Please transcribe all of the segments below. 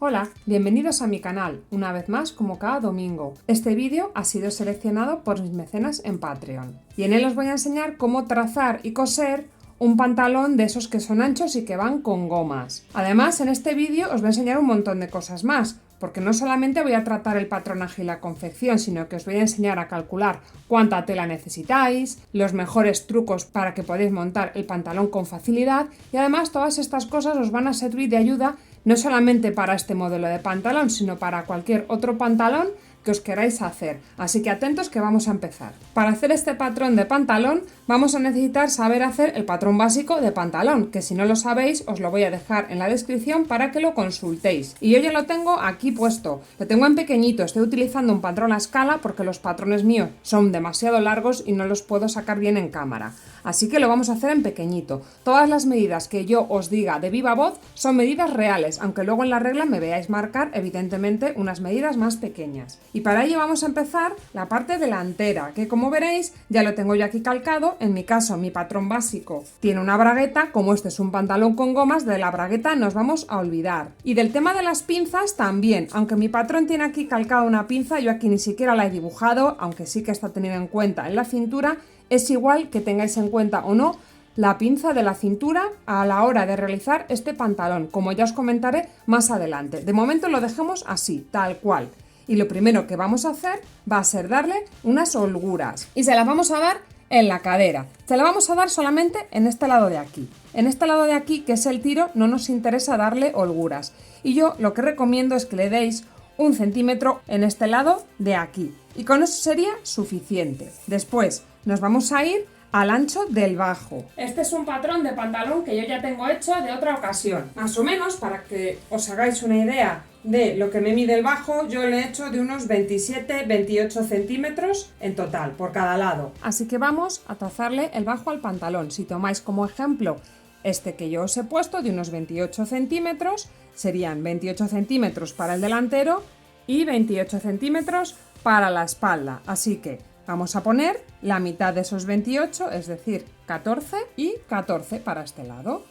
Hola, bienvenidos a mi canal, una vez más como cada domingo. Este vídeo ha sido seleccionado por mis mecenas en Patreon y en él os voy a enseñar cómo trazar y coser un pantalón de esos que son anchos y que van con gomas. Además, en este vídeo os voy a enseñar un montón de cosas más, porque no solamente voy a tratar el patronaje y la confección, sino que os voy a enseñar a calcular cuánta tela necesitáis, los mejores trucos para que podáis montar el pantalón con facilidad y además todas estas cosas os van a servir de ayuda no solamente para este modelo de pantalón, sino para cualquier otro pantalón que os queráis hacer. Así que atentos que vamos a empezar. Para hacer este patrón de pantalón vamos a necesitar saber hacer el patrón básico de pantalón, que si no lo sabéis os lo voy a dejar en la descripción para que lo consultéis. Y yo ya lo tengo aquí puesto, lo tengo en pequeñito, estoy utilizando un patrón a escala porque los patrones míos son demasiado largos y no los puedo sacar bien en cámara. Así que lo vamos a hacer en pequeñito. Todas las medidas que yo os diga de viva voz son medidas reales, aunque luego en la regla me veáis marcar evidentemente unas medidas más pequeñas. Y para ello vamos a empezar la parte delantera, que como veréis ya lo tengo yo aquí calcado. En mi caso mi patrón básico tiene una bragueta, como este es un pantalón con gomas, de la bragueta nos vamos a olvidar. Y del tema de las pinzas también, aunque mi patrón tiene aquí calcado una pinza, yo aquí ni siquiera la he dibujado, aunque sí que está tenida en cuenta en la cintura. Es igual que tengáis en cuenta o no la pinza de la cintura a la hora de realizar este pantalón, como ya os comentaré más adelante. De momento lo dejamos así, tal cual. Y lo primero que vamos a hacer va a ser darle unas holguras. Y se las vamos a dar en la cadera. Se la vamos a dar solamente en este lado de aquí. En este lado de aquí, que es el tiro, no nos interesa darle holguras. Y yo lo que recomiendo es que le deis 1 centímetro en este lado de aquí. Y con eso sería suficiente. Después nos vamos a ir al ancho del bajo. Este es un patrón de pantalón que yo ya tengo hecho de otra ocasión. Más o menos, para que os hagáis una idea de lo que me mide el bajo, yo lo he hecho de unos 27-28 centímetros en total, por cada lado. Así que vamos a trazarle el bajo al pantalón. Si tomáis como ejemplo este que yo os he puesto de unos 28 centímetros, serían 28 centímetros para el delantero y 28 centímetros para la espalda. Así que vamos a poner la mitad de esos 28, es decir, 14 y 14 para este lado.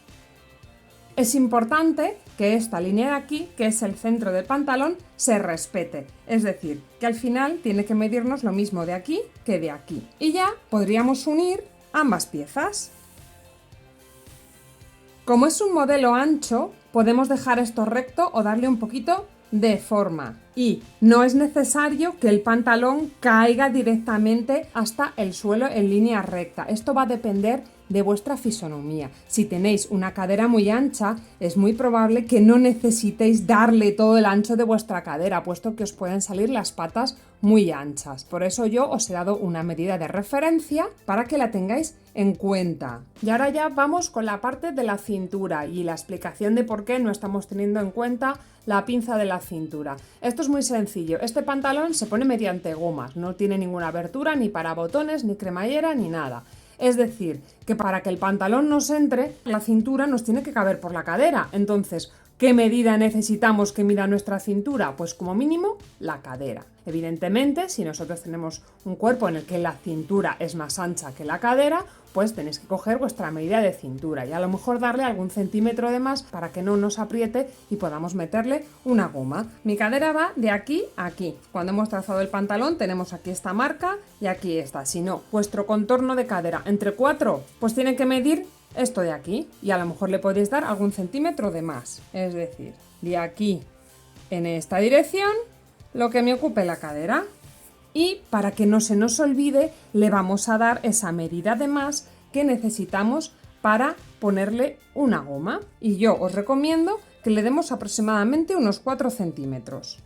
Es importante que esta línea de aquí, que es el centro del pantalón, se respete. Es decir, que al final tiene que medirnos lo mismo de aquí que de aquí. Y ya podríamos unir ambas piezas. Como es un modelo ancho, podemos dejar esto recto o darle un poquito de forma. Y no es necesario que el pantalón caiga directamente hasta el suelo en línea recta. Esto va a depender de vuestra fisonomía. Si tenéis una cadera muy ancha, es muy probable que no necesitéis darle todo el ancho de vuestra cadera, puesto que os pueden salir las patas muy anchas. Por eso yo os he dado una medida de referencia para que la tengáis en cuenta. Y ahora ya vamos con la parte de la cintura y la explicación de por qué no estamos teniendo en cuenta la pinza de la cintura. Esto es muy sencillo. Este pantalón se pone mediante gomas, no tiene ninguna abertura ni para botones, ni cremallera, ni nada. Es decir, que para que el pantalón nos entre, la cintura nos tiene que caber por la cadera. Entonces, ¿qué medida necesitamos que mida nuestra cintura? Pues como mínimo la cadera. Evidentemente, si nosotros tenemos un cuerpo en el que la cintura es más ancha que la cadera, pues tenéis que coger vuestra medida de cintura y a lo mejor darle algún centímetro de más para que no nos apriete y podamos meterle una goma. Mi cadera va de aquí a aquí. Cuando hemos trazado el pantalón tenemos aquí esta marca y aquí esta. Si no, vuestro contorno de cadera entre 4, pues tiene que medir esto de aquí y a lo mejor le podéis dar algún centímetro de más. Es decir, de aquí en esta dirección lo que me ocupe la cadera. Y para que no se nos olvide, le vamos a dar esa medida de más que necesitamos para ponerle una goma. Y yo os recomiendo que le demos aproximadamente unos 4 centímetros.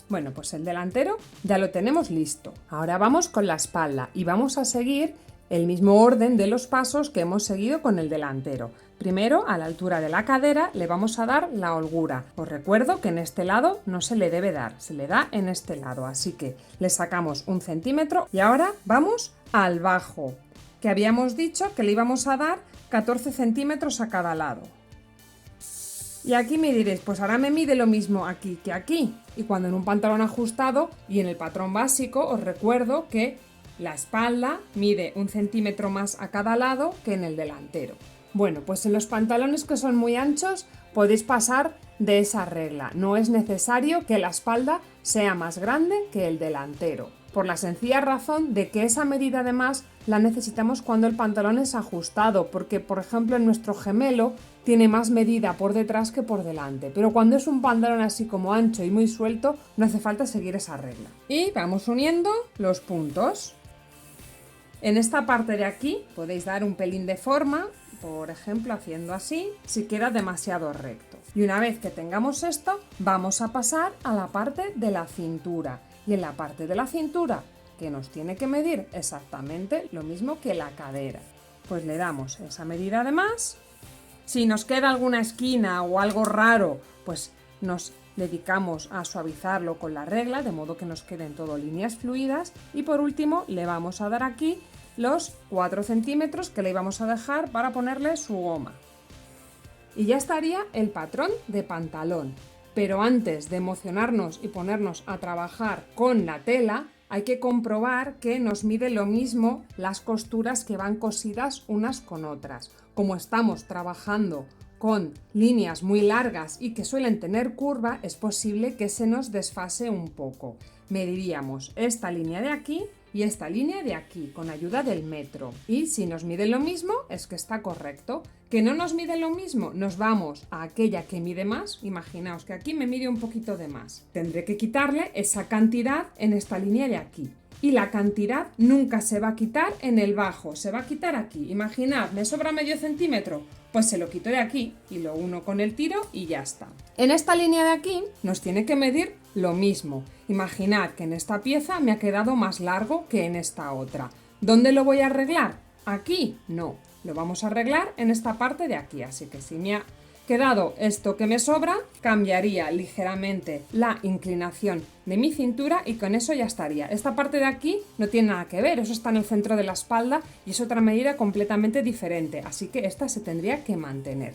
Bueno, pues el delantero ya lo tenemos listo. Ahora vamos con la espalda y vamos a seguir el mismo orden de los pasos que hemos seguido con el delantero. Primero, a la altura de la cadera, le vamos a dar la holgura. Os recuerdo que en este lado no se le debe dar, se le da en este lado, así que le sacamos 1 centímetro y ahora vamos al bajo, que habíamos dicho que le íbamos a dar 14 centímetros a cada lado. Y aquí me diréis, pues ahora me mide lo mismo aquí que aquí. Y cuando en un pantalón ajustado y en el patrón básico, os recuerdo que la espalda mide 1 centímetro más a cada lado que en el delantero. Bueno, pues en los pantalones que son muy anchos podéis pasar de esa regla. No es necesario que la espalda sea más grande que el delantero, por la sencilla razón de que esa medida además la necesitamos cuando el pantalón es ajustado, porque por ejemplo en nuestro gemelo tiene más medida por detrás que por delante, pero cuando es un pantalón así como ancho y muy suelto no hace falta seguir esa regla. Y vamos uniendo los puntos. En esta parte de aquí podéis dar un pelín de forma, por ejemplo haciendo así, si queda demasiado recto. Y una vez que tengamos esto, vamos a pasar a la parte de la cintura. Y en la parte de la cintura, que nos tiene que medir exactamente lo mismo que la cadera, pues le damos esa medida de más. Si nos queda alguna esquina o algo raro, pues nos dedicamos a suavizarlo con la regla, de modo que nos queden todo líneas fluidas. Y por último le vamos a dar aquí los 4 centímetros que le íbamos a dejar para ponerle su goma. Y ya estaría el patrón de pantalón. Pero antes de emocionarnos y ponernos a trabajar con la tela, hay que comprobar que nos mide lo mismo las costuras que van cosidas unas con otras. Como estamos trabajando con líneas muy largas y que suelen tener curva, es posible que se nos desfase un poco. Mediríamos esta línea de aquí y esta línea de aquí con ayuda del metro. Y si nos miden lo mismo, es que está correcto. ¿Que no nos miden lo mismo? Nos vamos a aquella que mide más. Imaginaos que aquí me mide un poquito de más. Tendré que quitarle esa cantidad en esta línea de aquí. Y la cantidad nunca se va a quitar en el bajo, se va a quitar aquí. Imaginad, ¿me sobra medio centímetro? Pues se lo quito de aquí y lo uno con el tiro y ya está. En esta línea de aquí nos tiene que medir lo mismo. Imaginad que en esta pieza me ha quedado más largo que en esta otra. ¿Dónde lo voy a arreglar? ¿Aquí? No, lo vamos a arreglar en esta parte de aquí. Así que si me ha quedado esto que me sobra, cambiaría ligeramente la inclinación de mi cintura y con eso ya estaría. Esta parte de aquí no tiene nada que ver, eso está en el centro de la espalda y es otra medida completamente diferente, así que esta se tendría que mantener.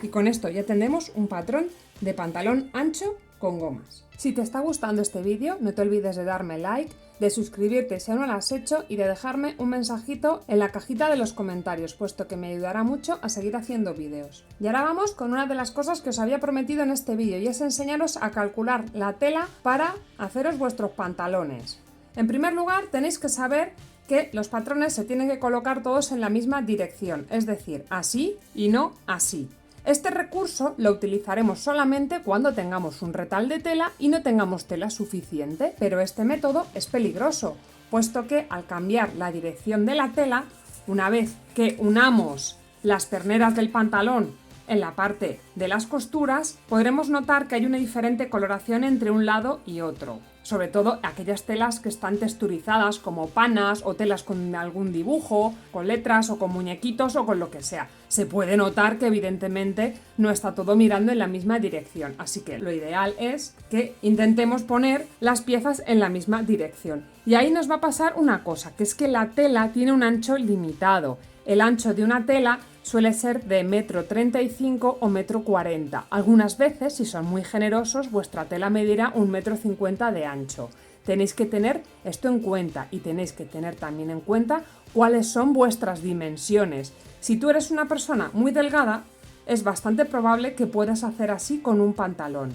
Y con esto ya tenemos un patrón de pantalón ancho con gomas. Si te está gustando este vídeo, no te olvides de darme like, de suscribirte si aún no lo has hecho y de dejarme un mensajito en la cajita de los comentarios, puesto que me ayudará mucho a seguir haciendo vídeos. Y ahora vamos con una de las cosas que os había prometido en este vídeo y es enseñaros a calcular la tela para haceros vuestros pantalones. En primer lugar, tenéis que saber que los patrones se tienen que colocar todos en la misma dirección, es decir, así y no así. Este recurso lo utilizaremos solamente cuando tengamos un retal de tela y no tengamos tela suficiente, pero este método es peligroso, puesto que al cambiar la dirección de la tela, una vez que unamos las perneras del pantalón en la parte de las costuras, podremos notar que hay una diferente coloración entre un lado y otro. Sobre todo aquellas telas que están texturizadas como panas o telas con algún dibujo, con letras o con muñequitos o con lo que sea. Se puede notar que evidentemente no está todo mirando en la misma dirección, así que lo ideal es que intentemos poner las piezas en la misma dirección. Y ahí nos va a pasar una cosa, que es que la tela tiene un ancho limitado. El ancho de una tela suele ser de 1,35 m o 1,40 m. Algunas veces, si son muy generosos, vuestra tela medirá 1,50 m de ancho. Tenéis que tener esto en cuenta y tenéis que tener también en cuenta cuáles son vuestras dimensiones. Si tú eres una persona muy delgada, es bastante probable que puedas hacer así con un pantalón.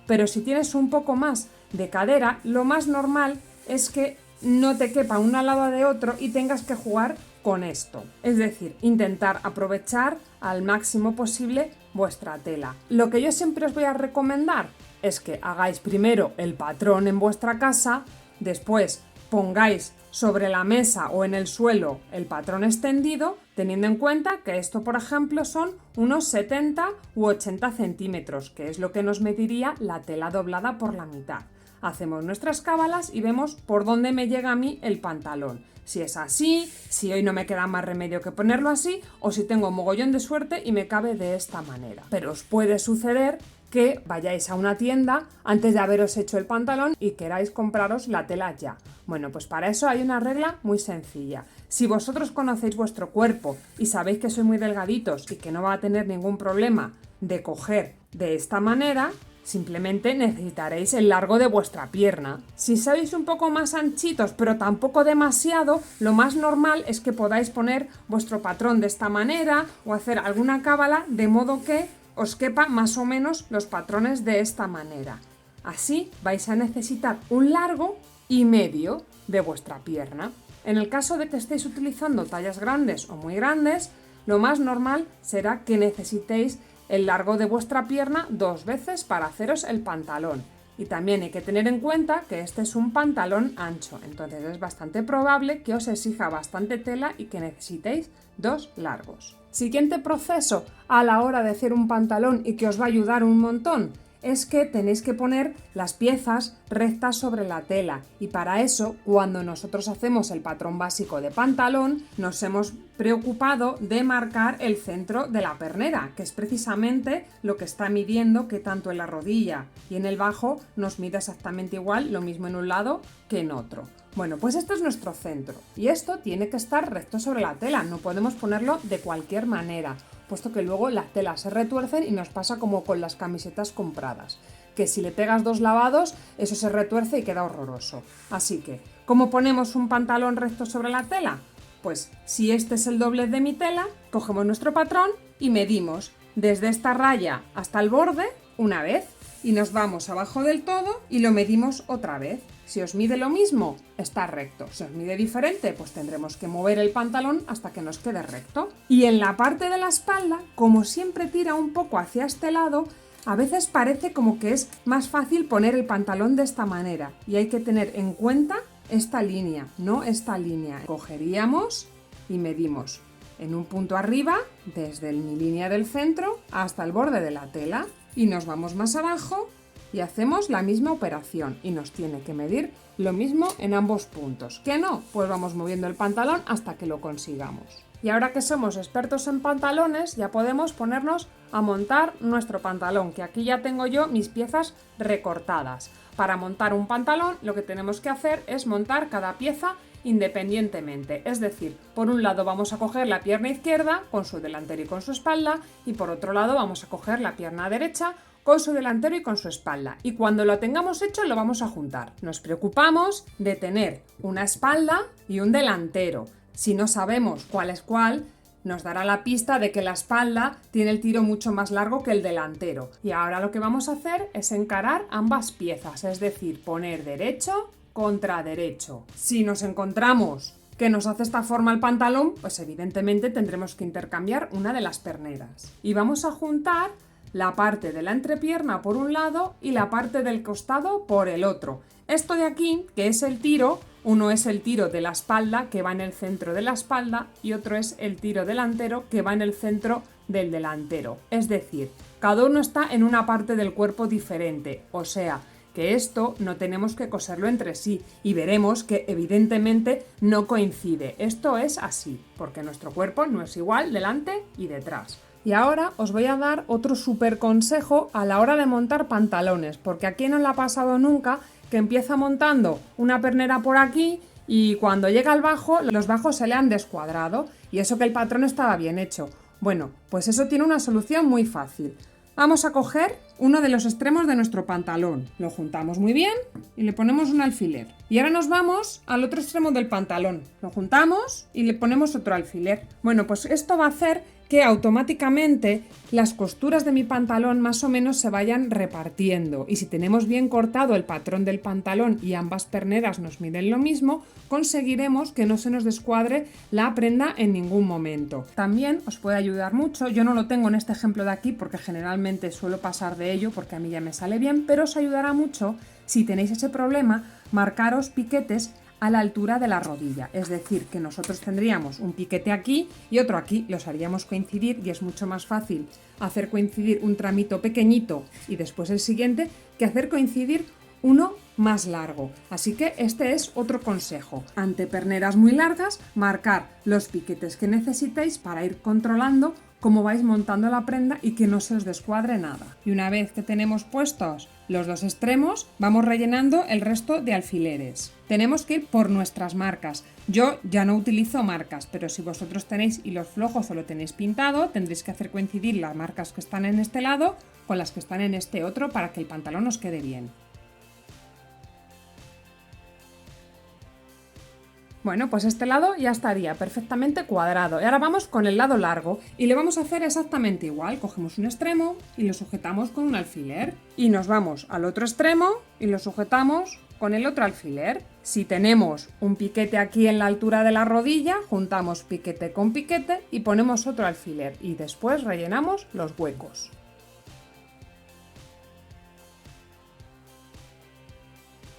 Pero si tienes un poco más de cadera, lo más normal es que no te quepa uno al lado de otro y tengas que jugar con esto. Es decir, intentar aprovechar al máximo posible vuestra tela. Lo que yo siempre os voy a recomendar es que hagáis primero el patrón en vuestra casa, después pongáis sobre la mesa o en el suelo el patrón extendido, teniendo en cuenta que esto, por ejemplo, son unos 70 u 80 centímetros, que es lo que nos mediría la tela doblada por la mitad. Hacemos nuestras cábalas y vemos por dónde me llega a mí el pantalón. Si es así, si hoy no me queda más remedio que ponerlo así, o si tengo mogollón de suerte y me cabe de esta manera. Pero os puede suceder que vayáis a una tienda antes de haberos hecho el pantalón y queráis compraros la tela ya. Bueno, pues para eso hay una regla muy sencilla. Si vosotros conocéis vuestro cuerpo y sabéis que sois muy delgaditos y que no va a tener ningún problema de coger de esta manera, simplemente necesitaréis el largo de vuestra pierna. Si sois un poco más anchitos, pero tampoco demasiado, lo más normal es que podáis poner vuestro patrón de esta manera o hacer alguna cábala de modo que os quepa más o menos los patrones de esta manera. Así vais a necesitar un largo y medio de vuestra pierna. En el caso de que estéis utilizando tallas grandes o muy grandes, lo más normal será que necesitéis el largo de vuestra pierna 2 veces para haceros el pantalón. Y también hay que tener en cuenta que este es un pantalón ancho, entonces es bastante probable que os exija bastante tela y que necesitéis 2 largos. Siguiente proceso a la hora de hacer un pantalón y que os va a ayudar un montón es que tenéis que poner las piezas rectas sobre la tela, y para eso, cuando nosotros hacemos el patrón básico de pantalón, nos hemos preocupado de marcar el centro de la pernera, que es precisamente lo que está midiendo, que tanto en la rodilla y en el bajo nos mide exactamente igual, lo mismo en un lado que en otro. Bueno, pues este es nuestro centro y esto tiene que estar recto sobre la tela, no podemos ponerlo de cualquier manera, puesto que luego las telas se retuercen y nos pasa como con las camisetas compradas, que si le pegas 2 lavados, eso se retuerce y queda horroroso. Así que, ¿cómo ponemos un pantalón recto sobre la tela? Pues si este es el doble de mi tela, cogemos nuestro patrón y medimos desde esta raya hasta el borde una vez y nos vamos abajo del todo y lo medimos otra vez. Si os mide lo mismo, está recto. Si os mide diferente, pues tendremos que mover el pantalón hasta que nos quede recto. Y en la parte de la espalda, como siempre tira un poco hacia este lado, a veces parece como que es más fácil poner el pantalón de esta manera. Y hay que tener en cuenta esta línea, no esta línea. Cogeríamos y medimos en un punto arriba, desde mi línea del centro hasta el borde de la tela. Y nos vamos más abajo y hacemos la misma operación y nos tiene que medir lo mismo en ambos puntos. ¿Qué no? Pues vamos moviendo el pantalón hasta que lo consigamos. Y ahora que somos expertos en pantalones, ya podemos ponernos a montar nuestro pantalón, que aquí ya tengo yo mis piezas recortadas. Para montar un pantalón lo que tenemos que hacer es montar cada pieza independientemente, es decir, por un lado vamos a coger la pierna izquierda con su delantero y con su espalda y por otro lado vamos a coger la pierna derecha con su delantero y con su espalda, y cuando lo tengamos hecho lo vamos a juntar. Nos preocupamos de tener una espalda y un delantero. Si no sabemos cuál es cuál, nos dará la pista de que la espalda tiene el tiro mucho más largo que el delantero. Y ahora lo que vamos a hacer es encarar ambas piezas, es decir, poner derecho contra derecho. Si nos encontramos que nos hace esta forma el pantalón, pues evidentemente tendremos que intercambiar una de las perneras. Y vamos a juntar la parte de la entrepierna por un lado y la parte del costado por el otro. Esto de aquí, que es el tiro, uno es el tiro de la espalda que va en el centro de la espalda y otro es el tiro delantero que va en el centro del delantero. Es decir, cada uno está en una parte del cuerpo diferente, o sea, que esto no tenemos que coserlo entre sí y veremos que evidentemente no coincide. Esto es así, porque nuestro cuerpo no es igual delante y detrás. Y ahora os voy a dar otro súper consejo a la hora de montar pantalones, porque aquí no le ha pasado nunca que empieza montando una pernera por aquí y cuando llega al bajo, los bajos se le han descuadrado y eso que el patrón estaba bien hecho. Bueno, pues eso tiene una solución muy fácil. Vamos a coger uno de los extremos de nuestro pantalón, lo juntamos muy bien y le ponemos un alfiler. Y ahora nos vamos al otro extremo del pantalón, lo juntamos y le ponemos otro alfiler. Bueno, pues esto va a hacer que automáticamente las costuras de mi pantalón más o menos se vayan repartiendo, y si tenemos bien cortado el patrón del pantalón y ambas perneras nos miden lo mismo, conseguiremos que no se nos descuadre la prenda en ningún momento. También os puede ayudar mucho, yo no lo tengo en este ejemplo de aquí porque generalmente suelo pasar de ello porque a mí ya me sale bien, pero os ayudará mucho si tenéis ese problema, marcaros piquetes a la altura de la rodilla, es decir, que nosotros tendríamos un piquete aquí y otro aquí, los haríamos coincidir y es mucho más fácil hacer coincidir un tramito pequeñito y después el siguiente que hacer coincidir uno más largo. Así que este es otro consejo. Ante perneras muy largas, marcar los piquetes que necesitéis para ir controlando cómo vais montando la prenda y que no se os descuadre nada. Y una vez que tenemos puestos los dos extremos, vamos rellenando el resto de alfileres. Tenemos que ir por nuestras marcas. Yo ya no utilizo marcas, pero si vosotros tenéis hilos flojos o lo tenéis pintado, tendréis que hacer coincidir las marcas que están en este lado con las que están en este otro para que el pantalón os quede bien. Bueno, pues este lado ya estaría perfectamente cuadrado. Y ahora vamos con el lado largo y le vamos a hacer exactamente igual. Cogemos un extremo y lo sujetamos con un alfiler. Y nos vamos al otro extremo y lo sujetamos con el otro alfiler. Si tenemos un piquete aquí en la altura de la rodilla, juntamos piquete con piquete y ponemos otro alfiler. Y después rellenamos los huecos.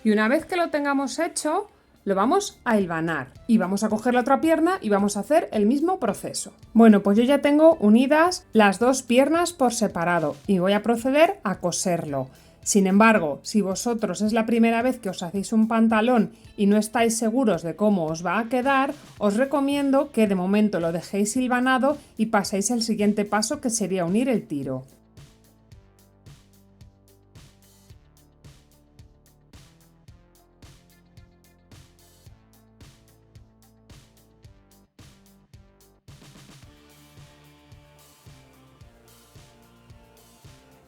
Y una vez que lo tengamos hecho, lo vamos a hilvanar y vamos a coger la otra pierna y vamos a hacer el mismo proceso. Bueno, pues yo ya tengo unidas las dos piernas por separado y voy a proceder a coserlo. Sin embargo, si vosotros es la primera vez que os hacéis un pantalón y no estáis seguros de cómo os va a quedar, os recomiendo que de momento lo dejéis hilvanado y paséis al siguiente paso, que sería unir el tiro.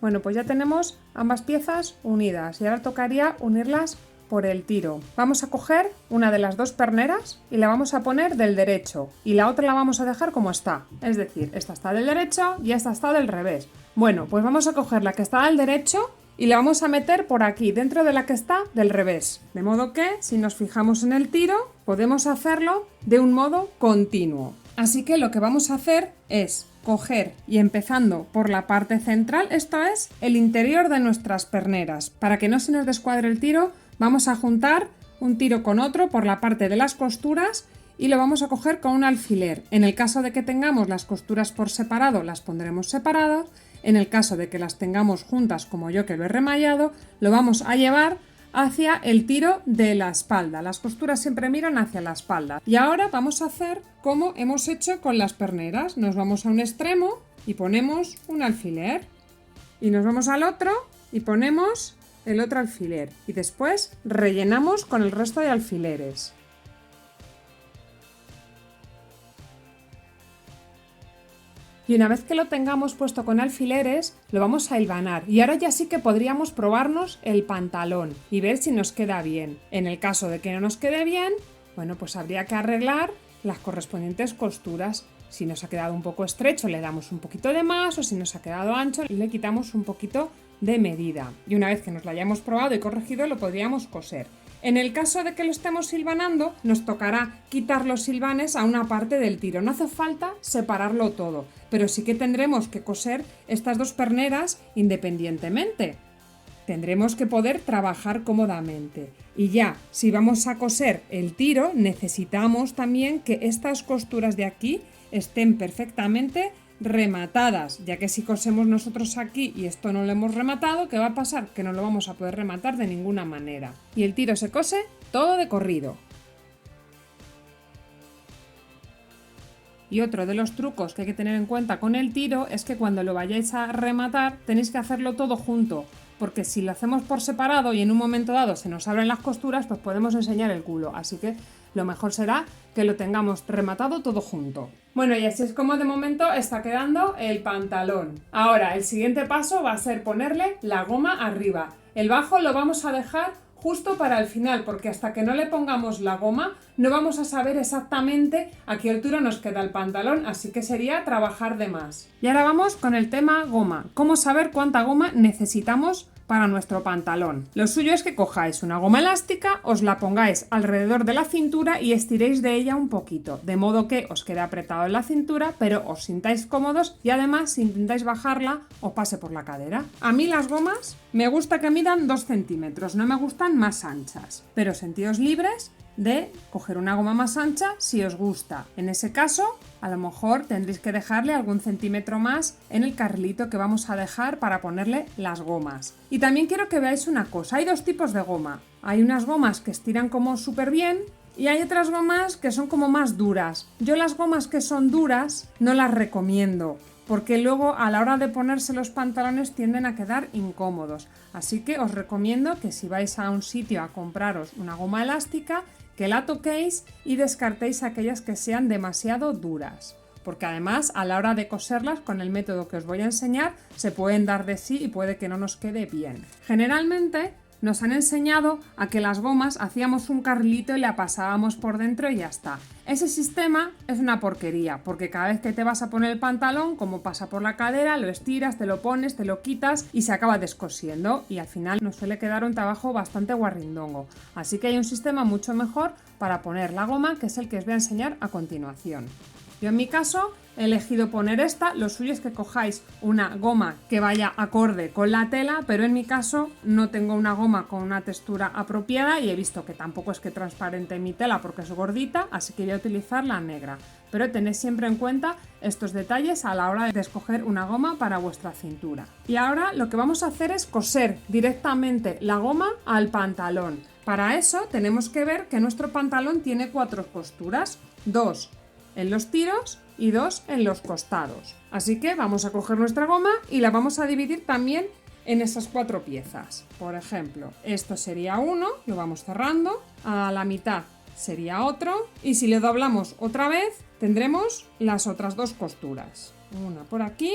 Bueno, pues ya tenemos ambas piezas unidas y ahora tocaría unirlas por el tiro. Vamos a coger una de las dos perneras y la vamos a poner del derecho y la otra la vamos a dejar como está. Es decir, esta está del derecho y esta está del revés. Bueno, pues vamos a coger la que está del derecho y la vamos a meter por aquí, dentro de la que está del revés. De modo que, si nos fijamos en el tiro, podemos hacerlo de un modo continuo. Así que lo que vamos a hacer es coger y empezando por la parte central, esto es el interior de nuestras perneras. Para que no se nos descuadre el tiro, vamos a juntar un tiro con otro por la parte de las costuras y lo vamos a coger con un alfiler. En el caso de que tengamos las costuras por separado, las pondremos separadas. En el caso de que las tengamos juntas, como yo que lo he remallado, lo vamos a llevar hacia el tiro de la espalda. Las costuras siempre miran hacia la espalda. Y ahora vamos a hacer como hemos hecho con las perneras. Nos vamos a un extremo y ponemos un alfiler. Y nos vamos al otro y ponemos el otro alfiler. Y después rellenamos con el resto de alfileres. Y una vez que lo tengamos puesto con alfileres, lo vamos a hilvanar. Y ahora ya sí que podríamos probarnos el pantalón y ver si nos queda bien. En el caso de que no nos quede bien, bueno, pues habría que arreglar las correspondientes costuras. Si nos ha quedado un poco estrecho, le damos un poquito de más, o si nos ha quedado ancho, le quitamos un poquito de medida. Y una vez que nos lo hayamos probado y corregido, lo podríamos coser. En el caso de que lo estemos silvanando, nos tocará quitar los silvanes a una parte del tiro. No hace falta separarlo todo, pero sí que tendremos que coser estas dos perneras independientemente. Tendremos que poder trabajar cómodamente. Y ya, si vamos a coser el tiro, necesitamos también que estas costuras de aquí estén perfectamente rematadas, ya que si cosemos nosotros aquí y esto no lo hemos rematado, ¿qué va a pasar? Que no lo vamos a poder rematar de ninguna manera. Y el tiro se cose todo de corrido. Y otro de los trucos que hay que tener en cuenta con el tiro es que cuando lo vayáis a rematar tenéis que hacerlo todo junto, porque si lo hacemos por separado y en un momento dado se nos abren las costuras, pues podemos enseñar el culo, así que lo mejor será que lo tengamos rematado todo junto. Bueno, y así es como de momento está quedando el pantalón. Ahora, el siguiente paso va a ser ponerle la goma arriba. El bajo lo vamos a dejar justo para el final, porque hasta que no le pongamos la goma no vamos a saber exactamente a qué altura nos queda el pantalón, así que sería trabajar de más. Y ahora vamos con el tema goma. ¿Cómo saber cuánta goma necesitamos para nuestro pantalón? Lo suyo es que cojáis una goma elástica, os la pongáis alrededor de la cintura y estiréis de ella un poquito, de modo que os quede apretado en la cintura, pero os sintáis cómodos y además si intentáis bajarla os pase por la cadera. A mí las gomas me gusta que midan 2 centímetros, no me gustan más anchas, pero sentíos libres de coger una goma más ancha si os gusta. En ese caso, a lo mejor tendréis que dejarle algún centímetro más en el carrilito que vamos a dejar para ponerle las gomas. Y también quiero que veáis una cosa, hay dos tipos de goma. Hay unas gomas que estiran como súper bien y hay otras gomas que son como más duras. Yo las gomas que son duras no las recomiendo, porque luego a la hora de ponerse los pantalones tienden a quedar incómodos. Así que os recomiendo que si vais a un sitio a compraros una goma elástica, que la toquéis y descartéis aquellas que sean demasiado duras, porque además a la hora de coserlas con el método que os voy a enseñar se pueden dar de sí y puede que no nos quede bien. Generalmente nos han enseñado a que las gomas hacíamos un carrilito y la pasábamos por dentro y ya está. Ese sistema es una porquería, porque cada vez que te vas a poner el pantalón, como pasa por la cadera, lo estiras, te lo pones, te lo quitas y se acaba descosiendo y al final nos suele quedar un trabajo bastante guarrindongo. Así que hay un sistema mucho mejor para poner la goma, que es el que os voy a enseñar a continuación. Yo en mi caso he elegido poner esta, lo suyo es que cojáis una goma que vaya acorde con la tela, pero en mi caso no tengo una goma con una textura apropiada y he visto que tampoco es que transparente mi tela porque es gordita, así que voy a utilizar la negra. Pero tened siempre en cuenta estos detalles a la hora de escoger una goma para vuestra cintura. Y ahora lo que vamos a hacer es coser directamente la goma al pantalón. Para eso tenemos que ver que nuestro pantalón tiene 4 costuras, 2 en los tiros y 2 en los costados. Así que vamos a coger nuestra goma y la vamos a dividir también en esas 4 piezas. Por ejemplo, esto sería uno, lo vamos cerrando, a la mitad sería otro y si le doblamos otra vez tendremos las otras 2 costuras. Una por aquí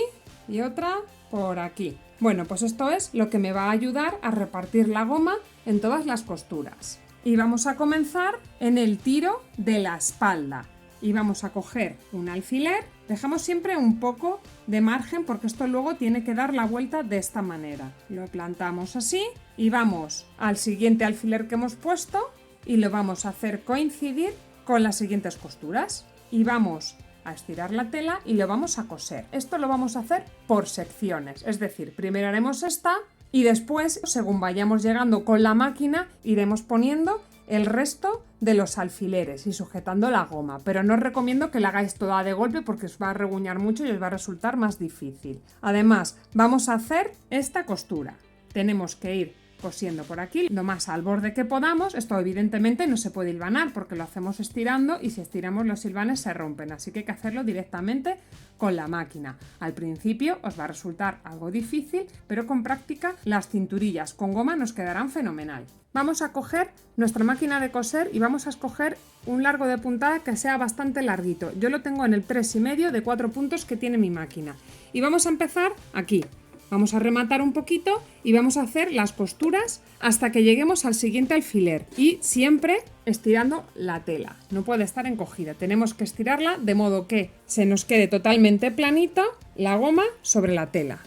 y otra por aquí. Bueno, pues esto es lo que me va a ayudar a repartir la goma en todas las costuras. Y vamos a comenzar en el tiro de la espalda. Y vamos a coger un alfiler, dejamos siempre un poco de margen porque esto luego tiene que dar la vuelta de esta manera. Lo plantamos así y vamos al siguiente alfiler que hemos puesto y lo vamos a hacer coincidir con las siguientes costuras. Y vamos a estirar la tela y lo vamos a coser. Esto lo vamos a hacer por secciones, es decir, primero haremos esta y después, según vayamos llegando con la máquina, iremos poniendo el resto de los alfileres y sujetando la goma, pero no os recomiendo que la hagáis toda de golpe porque os va a reguñar mucho y os va a resultar más difícil. Además, vamos a hacer esta costura. Tenemos que ir cosiendo por aquí lo más al borde que podamos. Esto evidentemente no se puede hilvanar porque lo hacemos estirando y si estiramos los hilvanes se rompen, así que hay que hacerlo directamente con la máquina. Al principio os va a resultar algo difícil, pero con práctica las cinturillas con goma nos quedarán fenomenal. Vamos a coger nuestra máquina de coser y vamos a escoger un largo de puntada que sea bastante larguito. Yo lo tengo en el 3,5 de 4 puntos que tiene mi máquina. Y vamos a empezar aquí. Vamos a rematar un poquito y vamos a hacer las costuras hasta que lleguemos al siguiente alfiler y siempre estirando la tela. No puede estar encogida, tenemos que estirarla de modo que se nos quede totalmente planita la goma sobre la tela.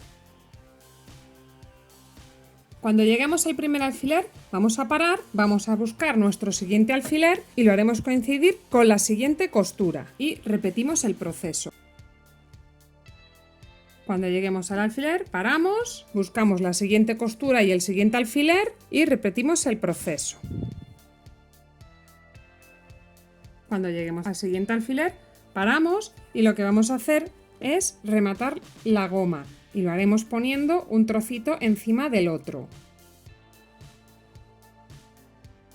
Cuando lleguemos al primer alfiler vamos a parar, vamos a buscar nuestro siguiente alfiler y lo haremos coincidir con la siguiente costura y repetimos el proceso. Cuando lleguemos al alfiler, paramos, buscamos la siguiente costura y el siguiente alfiler y repetimos el proceso. Cuando lleguemos al siguiente alfiler, paramos y lo que vamos a hacer es rematar la goma y lo haremos poniendo un trocito encima del otro.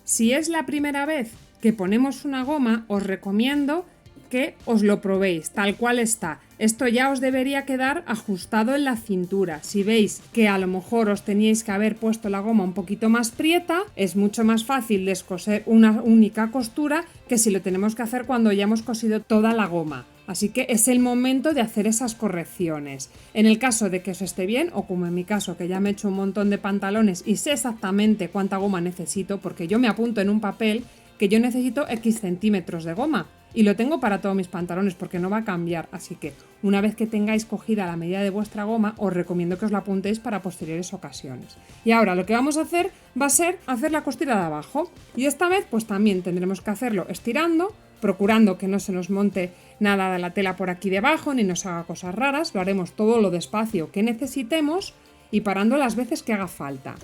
Si es la primera vez que ponemos una goma, os recomiendo que os lo probéis tal cual está. Esto ya os debería quedar ajustado en la cintura. Si veis que a lo mejor os teníais que haber puesto la goma un poquito más prieta, es mucho más fácil descoser una única costura que si lo tenemos que hacer cuando ya hemos cosido toda la goma. Así que es el momento de hacer esas correcciones. En el caso de que os esté bien, o como en mi caso que ya me he hecho un montón de pantalones y sé exactamente cuánta goma necesito, porque yo me apunto en un papel que yo necesito X centímetros de goma. Y lo tengo para todos mis pantalones porque no va a cambiar, así que una vez que tengáis cogida la medida de vuestra goma, os recomiendo que os la apuntéis para posteriores ocasiones. Y ahora lo que vamos a hacer va a ser hacer la costura de abajo. Y esta vez pues también tendremos que hacerlo estirando, procurando que no se nos monte nada de la tela por aquí debajo ni nos haga cosas raras. Lo haremos todo lo despacio que necesitemos y parando las veces que haga falta.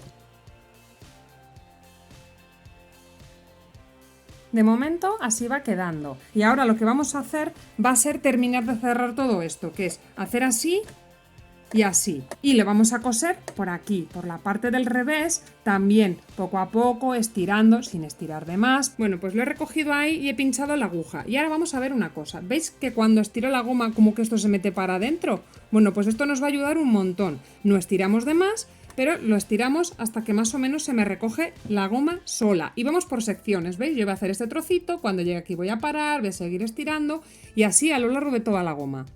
De momento así va quedando y ahora lo que vamos a hacer va a ser terminar de cerrar todo esto, que es hacer así y así, y lo vamos a coser por aquí, por la parte del revés, también poco a poco estirando, sin estirar de más. Bueno, pues lo he recogido ahí y he pinchado la aguja y ahora vamos a ver una cosa. ¿Veis que cuando estiro la goma como que esto se mete para adentro? Bueno, pues esto nos va a ayudar un montón, no estiramos de más, pero lo estiramos hasta que más o menos se me recoge la goma sola. Y vamos por secciones, ¿veis? Yo voy a hacer este trocito, cuando llegue aquí voy a parar, voy a seguir estirando y así a lo largo de toda la goma.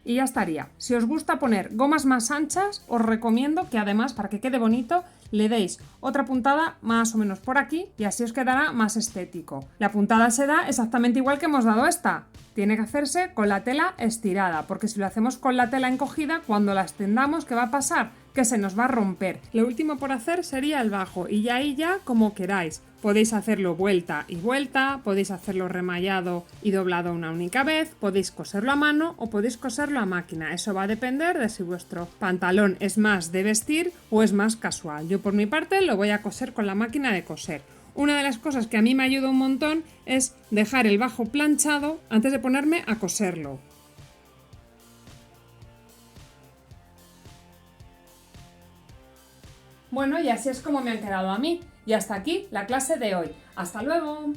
y ya estaría. Si os gusta poner gomas más anchas, os recomiendo que además, para que quede bonito, le deis otra puntada más o menos por aquí y así os quedará más estético. La puntada se da exactamente igual que hemos dado esta. Tiene que hacerse con la tela estirada, porque si lo hacemos con la tela encogida, cuando la extendamos, ¿qué va a pasar? Que se nos va a romper. Lo último por hacer sería el bajo y ahí ya como queráis. Podéis hacerlo vuelta y vuelta, podéis hacerlo remallado y doblado una única vez, podéis coserlo a mano o podéis coserlo a máquina. Eso va a depender de si vuestro pantalón es más de vestir o es más casual. Yo por mi parte lo voy a coser con la máquina de coser. Una de las cosas que a mí me ayuda un montón es dejar el bajo planchado antes de ponerme a coserlo. Bueno, y así es como me han quedado a mí. Y hasta aquí la clase de hoy. ¡Hasta luego!